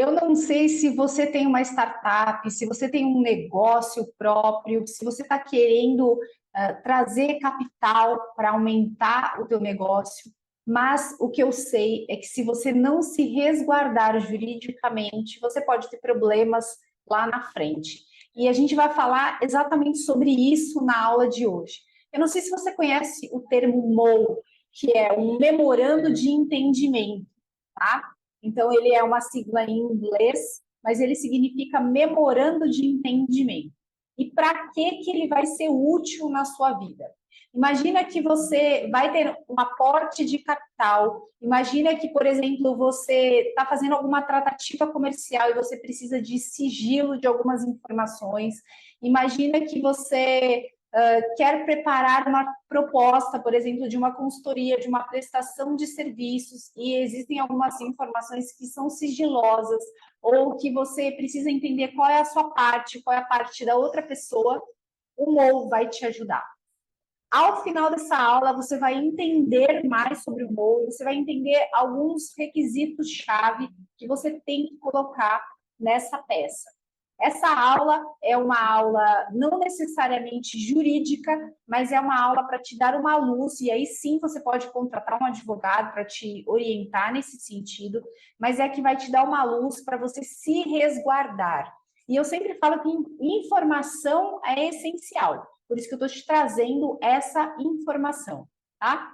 Eu não sei se você tem uma startup, se você tem um negócio próprio, se você está querendo trazer capital para aumentar o teu negócio, mas o que eu sei é que se você não se resguardar juridicamente, você pode ter problemas lá na frente. E a gente vai falar exatamente sobre isso na aula de hoje. Eu não sei se você conhece o termo MOU, que é um memorando de entendimento, tá? Então, ele é uma sigla em inglês, mas ele significa memorando de entendimento. E para que ele vai ser útil na sua vida? Imagina que você vai ter um aporte de capital. Imagina que, por exemplo, você está fazendo alguma tratativa comercial e você precisa de sigilo de algumas informações. Imagina que você quer preparar uma proposta, por exemplo, de uma consultoria, de uma prestação de serviços, e existem algumas informações que são sigilosas, ou que você precisa entender qual é a sua parte, qual é a parte da outra pessoa, o MOU vai te ajudar. Ao final dessa aula, você vai entender mais sobre o MOU, você vai entender alguns requisitos-chave que você tem que colocar nessa peça. Essa aula é uma aula não necessariamente jurídica, mas é uma aula para te dar uma luz, e aí sim você pode contratar um advogado para te orientar nesse sentido, mas é que vai te dar uma luz para você se resguardar. E eu sempre falo que informação é essencial, por isso que eu estou te trazendo essa informação, tá?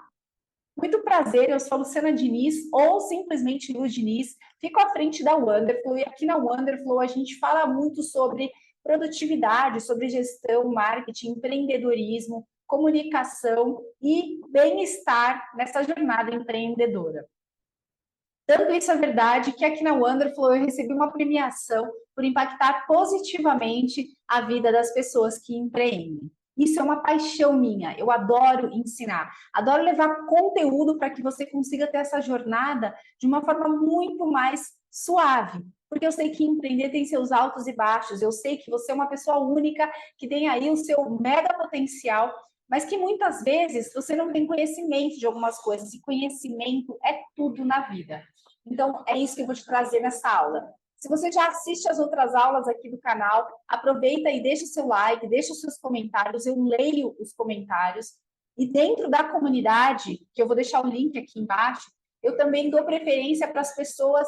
Muito prazer, eu sou a Luciana Diniz, ou simplesmente Lu Diniz, fico à frente da Wonderflow, e aqui na Wonderflow a gente fala muito sobre produtividade, sobre gestão, marketing, empreendedorismo, comunicação e bem-estar nessa jornada empreendedora. Tanto isso é verdade que aqui na Wonderflow eu recebi uma premiação por impactar positivamente a vida das pessoas que empreendem. Isso é uma paixão minha, eu adoro ensinar, adoro levar conteúdo para que você consiga ter essa jornada de uma forma muito mais suave, porque eu sei que empreender tem seus altos e baixos, eu sei que você é uma pessoa única, que tem aí o seu mega potencial, mas que muitas vezes você não tem conhecimento de algumas coisas, e conhecimento é tudo na vida. Então, é isso que eu vou te trazer nessa aula. Se você já assiste as outras aulas aqui do canal, aproveita e deixa o seu like, deixa os seus comentários, eu leio os comentários. E dentro da comunidade, que eu vou deixar o link aqui embaixo, eu também dou preferência para as pessoas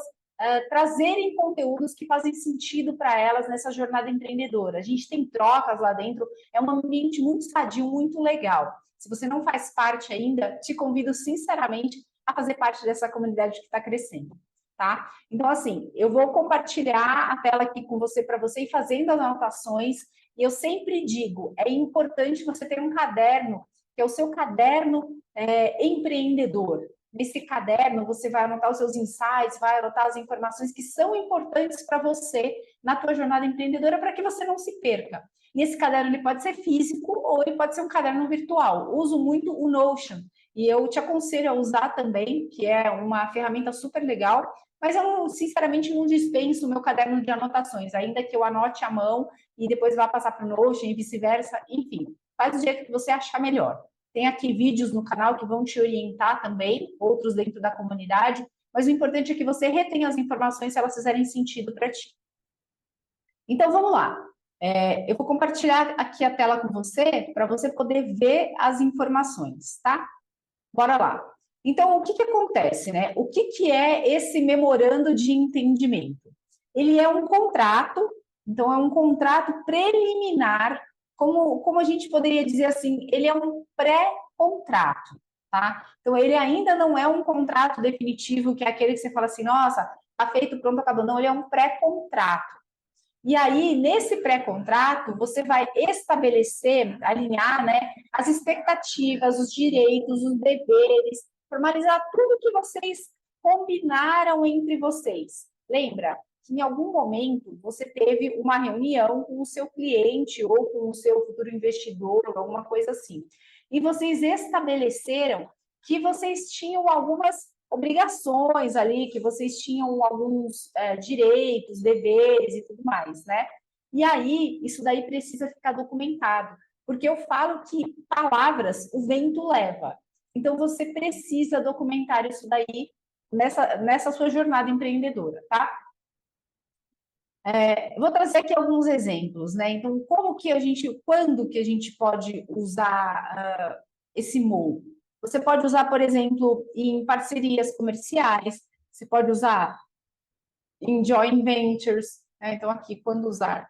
trazerem conteúdos que fazem sentido para elas nessa jornada empreendedora. A gente tem trocas lá dentro, é um ambiente muito sadio, muito legal. Se você não faz parte ainda, te convido sinceramente a fazer parte dessa comunidade que está crescendo, tá? Então, assim, eu vou compartilhar a tela aqui com você, para você ir fazendo anotações, e eu sempre digo, é importante você ter um caderno, que é o seu caderno empreendedor. Nesse caderno, você vai anotar os seus insights, vai anotar as informações que são importantes para você na tua jornada empreendedora, para que você não se perca. E esse caderno ele pode ser físico ou ele pode ser um caderno virtual. Eu uso muito o Notion, e eu te aconselho a usar também, que é uma ferramenta super legal, mas eu, sinceramente, não dispenso o meu caderno de anotações, ainda que eu anote à mão e depois vá passar para o Notion e vice-versa, enfim, faz do jeito que você achar melhor. Tem aqui vídeos no canal que vão te orientar também, outros dentro da comunidade, mas o importante é que você retenha as informações se elas fizerem sentido para ti. Então, vamos lá. Eu vou compartilhar aqui a tela com você, para você poder ver as informações, tá? Bora lá. Então, o que acontece, né? O que é esse memorando de entendimento? Ele é um contrato, então é um contrato preliminar, como a gente poderia dizer assim, ele é um pré-contrato, tá? Então, ele ainda não é um contrato definitivo, que é aquele que você fala assim, nossa, tá feito, pronto, acabou. Não, ele é um pré-contrato. E aí, nesse pré-contrato, você vai estabelecer, alinhar, né, as expectativas, os direitos, os deveres, formalizar tudo que vocês combinaram entre vocês. Lembra que em algum momento você teve uma reunião com o seu cliente ou com o seu futuro investidor, ou alguma coisa assim. E vocês estabeleceram que vocês tinham algumas obrigações ali, que vocês tinham alguns direitos, deveres e tudo mais, né? E aí, isso daí precisa ficar documentado, porque eu falo que palavras o vento leva. Então, você precisa documentar isso daí nessa sua jornada empreendedora, tá? Vou trazer aqui alguns exemplos, né? Então, quando que a gente pode usar esse MOU? Você pode usar, por exemplo, em parcerias comerciais, você pode usar em joint ventures, né? Então, aqui, quando usar.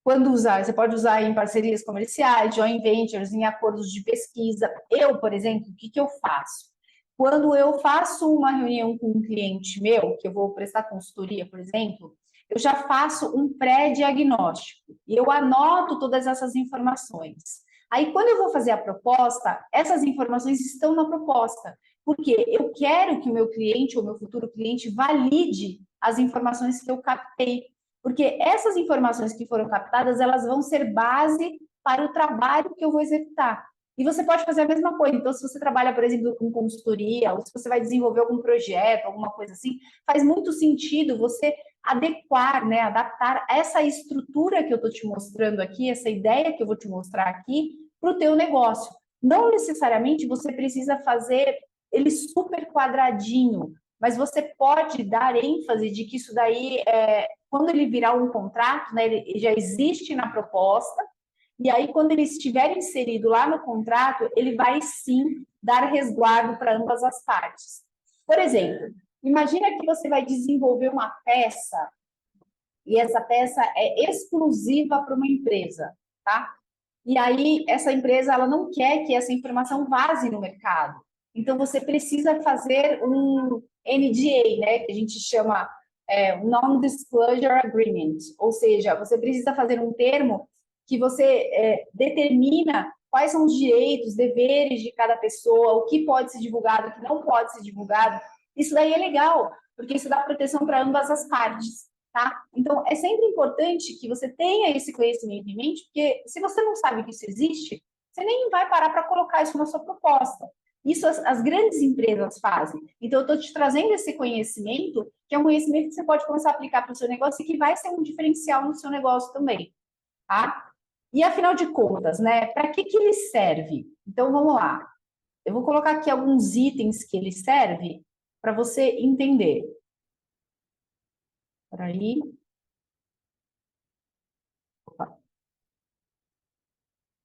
Quando usar, você pode usar em parcerias comerciais, joint ventures, em acordos de pesquisa. Eu, por exemplo, o que que eu faço? Quando eu faço uma reunião com um cliente meu, que eu vou prestar consultoria, por exemplo, eu já faço um pré-diagnóstico e eu anoto todas essas informações. Aí, quando eu vou fazer a proposta, essas informações estão na proposta, porque eu quero que o meu cliente ou meu futuro cliente valide as informações que eu captei, porque essas informações que foram captadas, elas vão ser base para o trabalho que eu vou executar. E você pode fazer a mesma coisa. Então, se você trabalha, por exemplo, com consultoria, ou se você vai desenvolver algum projeto, alguma coisa assim, faz muito sentido você adequar, né, adaptar essa estrutura que eu estou te mostrando aqui, essa ideia que eu vou te mostrar aqui, para o teu negócio. Não necessariamente você precisa fazer ele super quadradinho, mas você pode dar ênfase de que isso daí, quando ele virar um contrato, né, ele já existe na proposta, e aí quando ele estiver inserido lá no contrato, ele vai sim dar resguardo para ambas as partes. Por exemplo, imagina que você vai desenvolver uma peça, e essa peça é exclusiva para uma empresa, tá? E aí essa empresa ela não quer que essa informação vaze no mercado. Então você precisa fazer um NDA, né, que a gente chama Non-Disclosure Agreement, ou seja, você precisa fazer um termo que você determina quais são os direitos, deveres de cada pessoa, o que pode ser divulgado, o que não pode ser divulgado. Isso daí é legal, porque isso dá proteção para ambas as partes. Tá? Então, é sempre importante que você tenha esse conhecimento em mente, porque se você não sabe que isso existe, você nem vai parar para colocar isso na sua proposta. Isso as grandes empresas fazem. Então, eu estou te trazendo esse conhecimento, que é um conhecimento que você pode começar a aplicar para o seu negócio e que vai ser um diferencial no seu negócio também. Tá? E, afinal de contas, né, para que ele serve? Então, vamos lá. Eu vou colocar aqui alguns itens que ele serve para você entender. Por aí.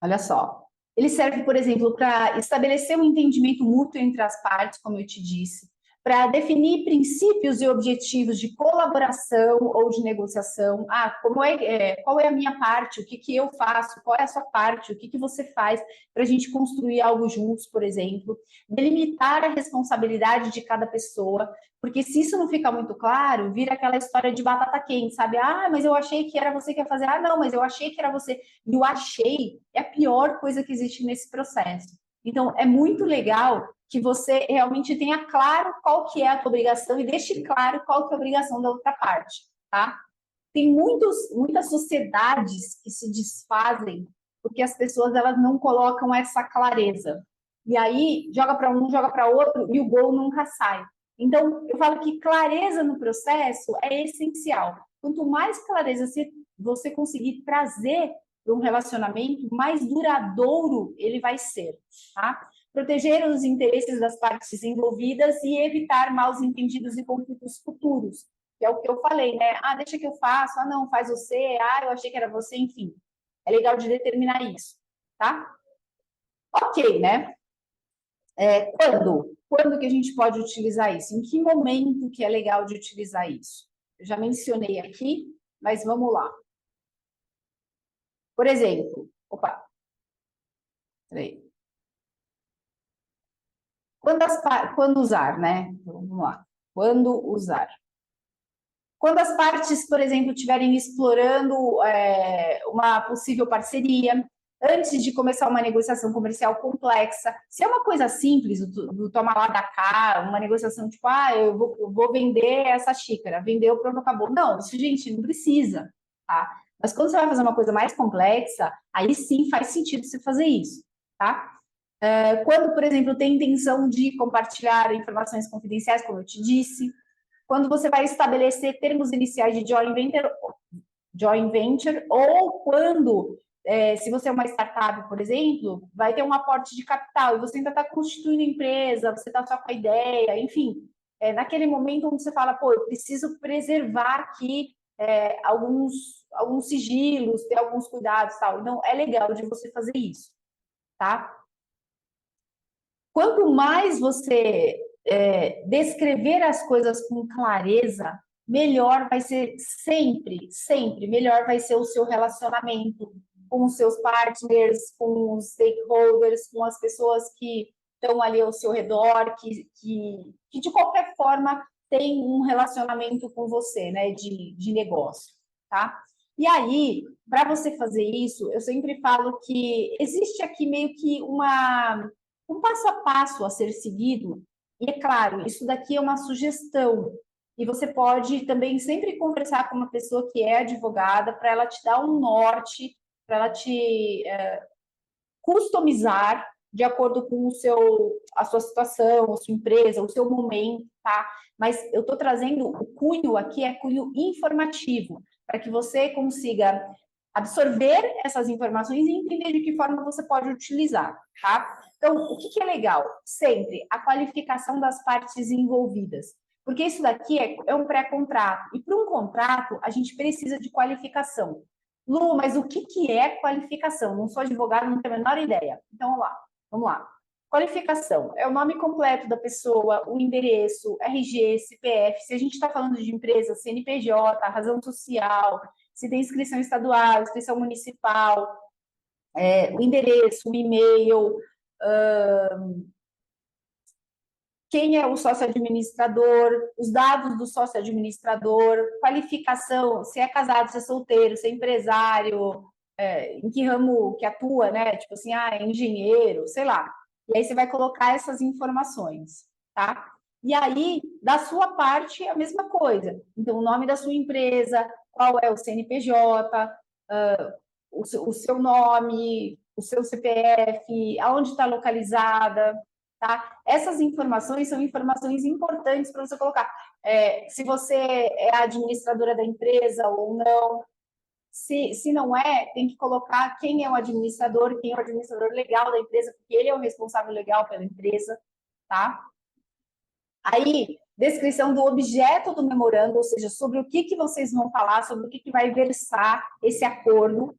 Olha só. Ele serve, por exemplo, para estabelecer um entendimento mútuo entre as partes, como eu te disse, para definir princípios e objetivos de colaboração ou de negociação. Qual é a minha parte? O que, que eu faço? Qual é a sua parte? O que, que você faz para a gente construir algo juntos, por exemplo? Delimitar a responsabilidade de cada pessoa, porque se isso não fica muito claro, vira aquela história de batata quente, sabe? Ah, mas eu achei que era você que ia fazer. Ah, não, mas eu achei que era você. E o achei é a pior coisa que existe nesse processo. Então, é muito legal que você realmente tenha claro qual que é a tua obrigação e deixe claro qual que é a obrigação da outra parte, tá? Tem muitas sociedades que se desfazem porque as pessoas elas não colocam essa clareza. E aí, joga para um, joga para outro e o gol nunca sai. Então, eu falo que clareza no processo é essencial. Quanto mais clareza você conseguir trazer para um relacionamento, mais duradouro ele vai ser, tá? Proteger os interesses das partes envolvidas e evitar maus entendidos e conflitos futuros, que é o que eu falei, né? Ah, deixa que eu faço, ah, não, faz você, ah, eu achei que era você, enfim. É legal de determinar isso, tá? Ok, né? Quando que a gente pode utilizar isso? Em que momento que é legal de utilizar isso? Eu já mencionei aqui, mas vamos lá. Por exemplo, peraí. Quando usar, né? Então, vamos lá. Quando usar. Quando as partes, por exemplo, estiverem explorando uma possível parceria, antes de começar uma negociação comercial complexa, se é uma coisa simples, do toma lá da cá, uma negociação tipo, eu vou vender essa xícara, vendeu, pronto, acabou. Não, isso, gente, não precisa, tá? Mas quando você vai fazer uma coisa mais complexa, aí sim faz sentido você fazer isso, tá? Quando, por exemplo, tem intenção de compartilhar informações confidenciais, como eu te disse, quando você vai estabelecer termos iniciais de joint venture ou quando, se você é uma startup, por exemplo, vai ter um aporte de capital e você ainda está constituindo empresa, você está só com a ideia, enfim. naquele momento onde você fala, pô, eu preciso preservar aqui alguns sigilos, ter alguns cuidados e tal. Então, é legal de você fazer isso, tá? Quanto mais você descrever as coisas com clareza, melhor vai ser sempre melhor vai ser o seu relacionamento com os seus partners, com os stakeholders, com as pessoas que estão ali ao seu redor, que de qualquer forma tem um relacionamento com você, né, de negócio, tá? E aí, para você fazer isso, eu sempre falo que existe aqui meio que um passo a passo a ser seguido, e é claro, isso daqui é uma sugestão, e você pode também sempre conversar com uma pessoa que é advogada para ela te dar um norte, para ela te customizar de acordo com a sua situação, a sua empresa, o seu momento, tá? Mas eu estou trazendo o cunho aqui, é cunho informativo, para que você consiga absorver essas informações e entender de que forma você pode utilizar, tá? Então, o que é legal? Sempre a qualificação das partes envolvidas. Porque isso daqui é um pré-contrato. E para um contrato, a gente precisa de qualificação. Lu, mas o que é qualificação? Não sou advogada, não tenho a menor ideia. Então, vamos lá. Qualificação é o nome completo da pessoa, o endereço, RG, CPF. Se a gente está falando de empresa, CNPJ, razão social, se tem inscrição estadual, inscrição municipal, o endereço, o e-mail, quem é o sócio-administrador, os dados do sócio-administrador, qualificação, se é casado, se é solteiro, se é empresário, em que ramo que atua, né? Tipo assim, é engenheiro, sei lá. E aí você vai colocar essas informações, tá? E aí, da sua parte, a mesma coisa. Então, o nome da sua empresa, qual é o CNPJ, o seu nome, o seu CPF, aonde está localizada, tá? Essas informações são informações importantes para você colocar. Se você é a administradora da empresa ou não. Se não é, tem que colocar quem é o administrador legal da empresa, porque ele é o responsável legal pela empresa, tá? Aí, descrição do objeto do memorando, ou seja, sobre o que vocês vão falar, sobre o que vai versar esse acordo.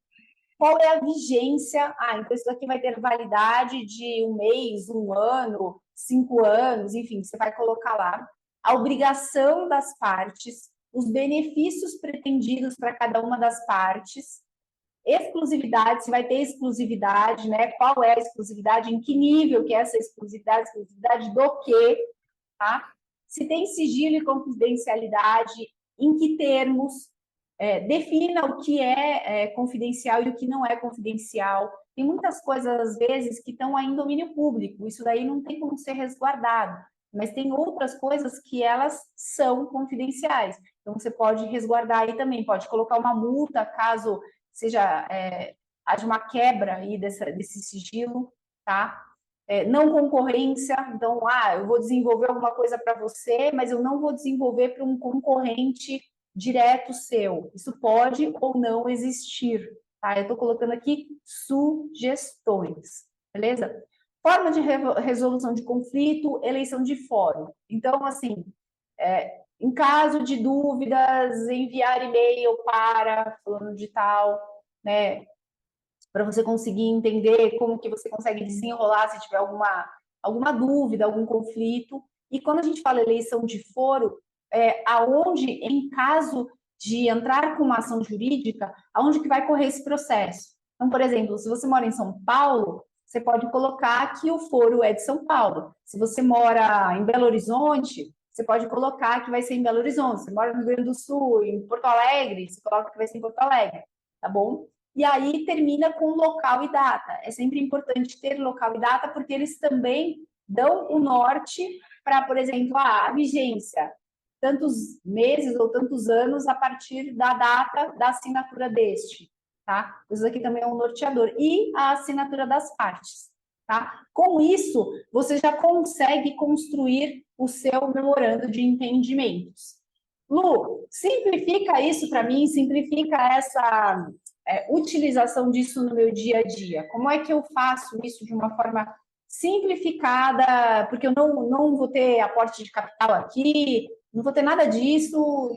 Qual é a vigência? Então isso aqui vai ter validade de 1 mês, 1 ano, 5 anos, enfim, você vai colocar lá. A obrigação das partes, os benefícios pretendidos para cada uma das partes, exclusividade, se vai ter exclusividade, né? Qual é a exclusividade, em que nível que é essa exclusividade do quê, tá? Se tem sigilo e confidencialidade, em que termos, defina o que é confidencial e o que não é confidencial. Tem muitas coisas, às vezes, que estão em domínio público, isso daí não tem como ser resguardado, mas tem outras coisas que elas são confidenciais. Então, você pode resguardar aí também, pode colocar uma multa caso haja uma quebra aí desse sigilo, tá? Não concorrência, então, eu vou desenvolver alguma coisa para você, mas eu não vou desenvolver para um concorrente direto seu. Isso pode ou não existir, tá? Eu estou colocando aqui sugestões, beleza? Forma de resolução de conflito, eleição de fórum. Então, assim, em caso de dúvidas, enviar e-mail para fulano de tal, né? Para você conseguir entender como que você consegue desenrolar se tiver alguma dúvida, algum conflito. E quando a gente fala eleição de foro, aonde, em caso de entrar com uma ação jurídica, aonde que vai correr esse processo? Então, por exemplo, se você mora em São Paulo, você pode colocar que o foro é de São Paulo. Se você mora em Belo Horizonte, você pode colocar que vai ser em Belo Horizonte. Se você mora no Rio Grande do Sul, em Porto Alegre, você coloca que vai ser em Porto Alegre, tá bom? E aí termina com local e data. É sempre importante ter local e data, porque eles também dão o norte para, por exemplo, a vigência, tantos meses ou tantos anos a partir da data da assinatura deste, tá? Isso aqui também é um norteador. E a assinatura das partes, tá? Com isso, você já consegue construir o seu memorando de entendimentos. Lu, simplifica isso para mim, simplifica essa utilização disso no meu dia a dia. Como é que eu faço isso de uma forma simplificada, porque eu não vou ter aporte de capital aqui, não vou ter nada disso.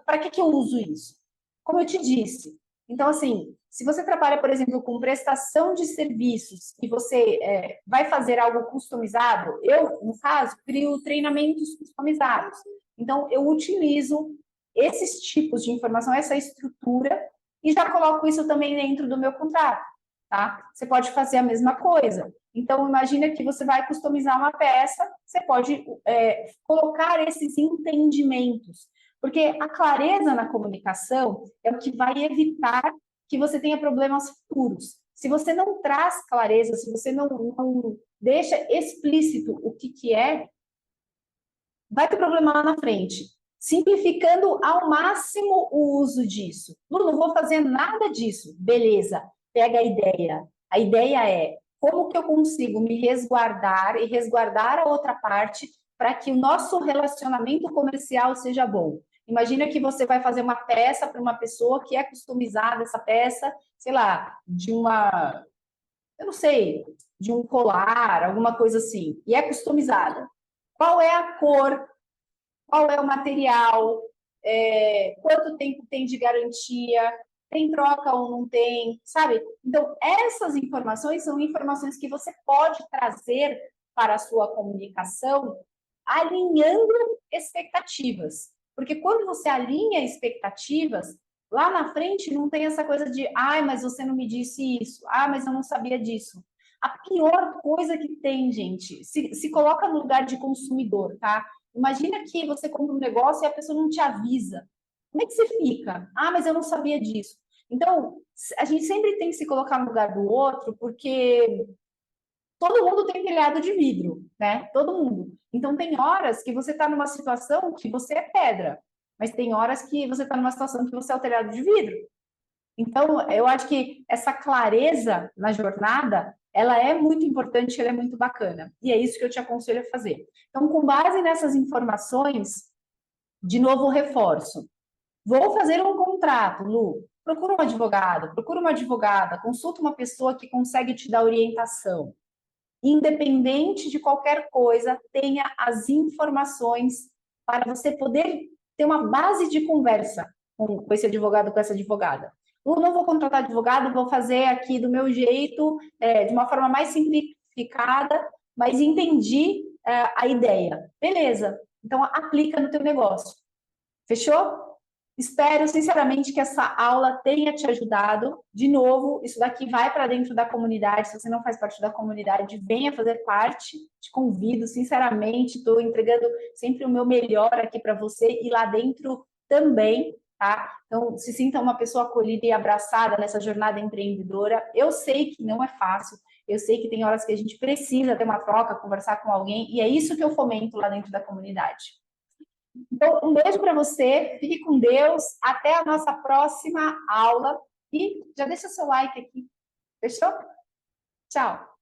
Para que eu uso isso? Como eu te disse. Então, assim, se você trabalha, por exemplo, com prestação de serviços e você vai fazer algo customizado, eu, no caso, crio treinamentos customizados. Então, eu utilizo esses tipos de informação, essa estrutura, e já coloco isso também dentro do meu contrato, tá? Você pode fazer a mesma coisa. Então, imagina que você vai customizar uma peça, você pode colocar esses entendimentos, porque a clareza na comunicação é o que vai evitar que você tenha problemas futuros. Se você não traz clareza, se você não deixa explícito o que é, vai ter problema lá na frente. Simplificando ao máximo o uso disso. Não vou fazer nada disso. Beleza, pega a ideia. A ideia é como que eu consigo me resguardar e resguardar a outra parte para que o nosso relacionamento comercial seja bom. Imagina que você vai fazer uma peça para uma pessoa que é customizada, essa peça, sei lá, eu não sei, de um colar, alguma coisa assim, e é customizada. Qual é a cor? Qual é o material? Quanto tempo tem de garantia? Tem troca ou não tem? Sabe? Então, essas informações são informações que você pode trazer para a sua comunicação, alinhando expectativas. Porque quando você alinha expectativas, lá na frente não tem essa coisa de, ai, mas você não me disse isso, ah, mas eu não sabia disso. A pior coisa que tem, gente, se coloca no lugar de consumidor, tá? Imagina que você compra um negócio e a pessoa não te avisa. Como é que você fica? Ah, mas eu não sabia disso. Então, a gente sempre tem que se colocar no lugar do outro, porque todo mundo tem telhado de vidro, né? Todo mundo. Então, tem horas que você está numa situação que você é pedra, mas tem horas que você está numa situação que você é o telhado de vidro. Então, eu acho que essa clareza na jornada, ela é muito importante, ela é muito bacana. E é isso que eu te aconselho a fazer. Então, com base nessas informações, de novo, reforço. Vou fazer um contrato, Lu. Procura um advogado, procura uma advogada, consulta uma pessoa que consegue te dar orientação. Independente de qualquer coisa, tenha as informações para você poder ter uma base de conversa com esse advogado, com essa advogada. Eu não vou contratar advogado, vou fazer aqui do meu jeito, de uma forma mais simplificada, mas entendi a ideia. Beleza, então aplica no teu negócio. Fechou? Espero sinceramente que essa aula tenha te ajudado. De novo, isso daqui vai para dentro da comunidade. Se você não faz parte da comunidade, venha fazer parte. Te convido, sinceramente. Estou entregando sempre o meu melhor aqui para você e lá dentro também, tá? Então, se sinta uma pessoa acolhida e abraçada nessa jornada empreendedora. Eu sei que não é fácil. Eu sei que tem horas que a gente precisa ter uma troca, conversar com alguém, e é isso que eu fomento lá dentro da comunidade. Então, um beijo para você, fique com Deus, até a nossa próxima aula e já deixa seu like aqui, fechou? Tchau!